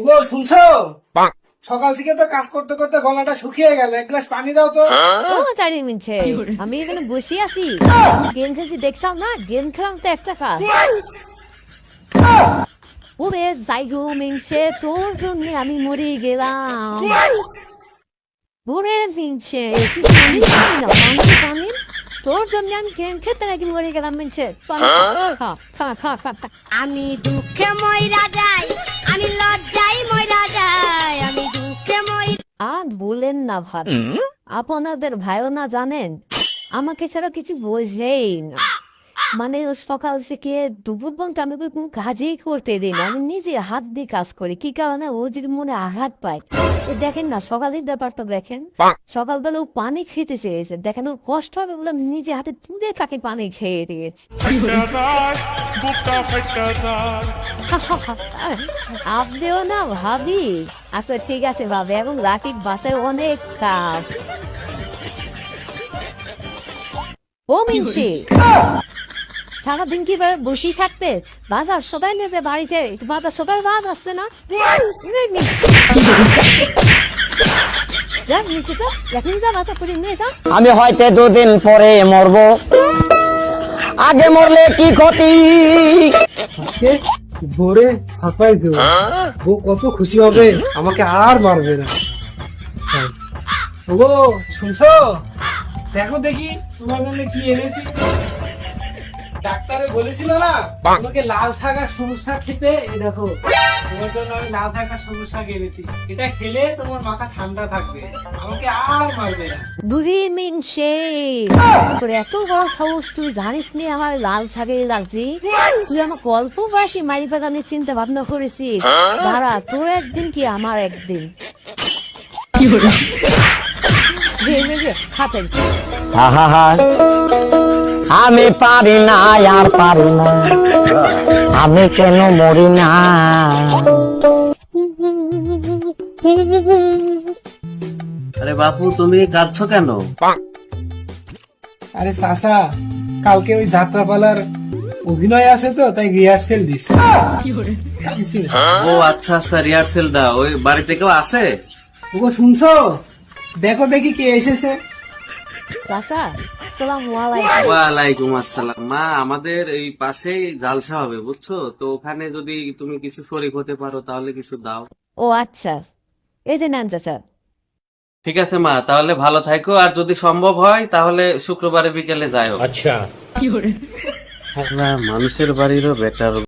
গো শুনছো? সকাল থেকে তো কাজ করতে করতে গলাটা শুকিয়ে গেল, এক গ্লাস পানি দাও তো। ও চারি মিনছে আমি এখানে বসে আছি, গেম খেলছি দেখছাও না? গেম খেলাম তো একটা কাজ। ওরে যাই গো মিনছে, তোর জন্য আমি মরে গেলাম। ওরে মিনছে তুই পানি খাবি না? পানি পানি তোর জন্য আমি গেম খেতে নাকি মরে গেলাম মিনছে। পানি খা খা খা খা খা। আমি দুঃখে মইরা যাই, আমি লজ্জায় মইরা যাই, আমি দুঃখে মই আর বলেন না ভাই, আপনাদের ভাইও না জানেন আমাকে ছাড়া কিছু বোঝেই না। মানে ও সকাল থেকে দুপুর পর্যন্ত আমি ওকে কোনো কাজই করতে দিই না, আমি নিজে হাত দিয়ে কাজ করি। কি কারণে? ও যদি মনে আঘাত পায়। এ দেখেন না সকালের ব্যাপারটা দেখেন, সকালবেলা ও পানি খেতে চেয়েছে, দেখেন ওর কষ্ট হবে বলে আমি নিজে হাতে তুলে তাকে পানি খেয়ে দিয়েছি। আপনিও না ভাবি? আচ্ছা ঠিক আছে ভাবি, এবং রাকিব বাসায় অনেক কাজ। ও মিনছি সারাদিন কিভাবে বসেই থাকবে? বাজার সদাই নিয়ে যে বাড়িতে বাজার সদাই বাদ আসছে না। যা নিচে যা, এখন যা বাজার করে নিয়ে যা। আমি হয়তো দুদিন পরে মরব, আগে মরলে কি ক্ষতি। ভোরে ছাপাই দেব, ও কত খুশি হবে, আমাকে আর মারবে না। ওগো শুনছো? দেখো দেখি তোমার জন্য কি এনেছি। ডাক্তারে বলেছিল না তোমাকে লাল শাক আর সবুজ শাক খেতে, এই দেখো তোমার জন্য আমি লাল শাক আর সবুজ শাক এনেছি। এটা খেলে তোমার মাথা ঠান্ডা থাকবে, আমাকে আর মারবে না। বুড়ি মিনছে তোর এত বড় সাহস, তুই জানিস নি আমার লাল শাকে লাগছি? তুই আমার গল্প বাসি মারি পাতানি চিন্তা ভাবনা করেছিস? দাঁড়া, তোর একদিন কি আমার একদিন। খাতেন আহা, আমি পারি না আর পারি না, আমি কেন মরি না। আরে বাপু, তুমি কাঁদছো কেন? আরে চাচা, কালকে ওই যাত্রাপালার অভিনয় আছে তো, তাই রিহার্সেল দিচ্ছে। ও আচ্ছা আচ্ছা, রিহার্সেল দাও। ওই বাড়িতে কেউ আছে? ওগো শুনছো? দেখো দেখি কে এসেছে। চাচা আসসালামু আলাইকুম। ওয়ালাইকুম আসসালাম। মা, আমাদের এই পাশেই জালসা হবে বুঝছো তো, ওখানে যদি তুমি কিছু শরীক হতে পারো তাহলে কিছু দাও। ও আচ্ছা, এই যে নেন চাচা। ঠিক আছে মা, তাহলে ভালো থাকো, আর যদি সম্ভব হয় তাহলে শুক্রবারে বিকেলে যাও। আচ্ছা, মানুষের বাড়িরও বেটার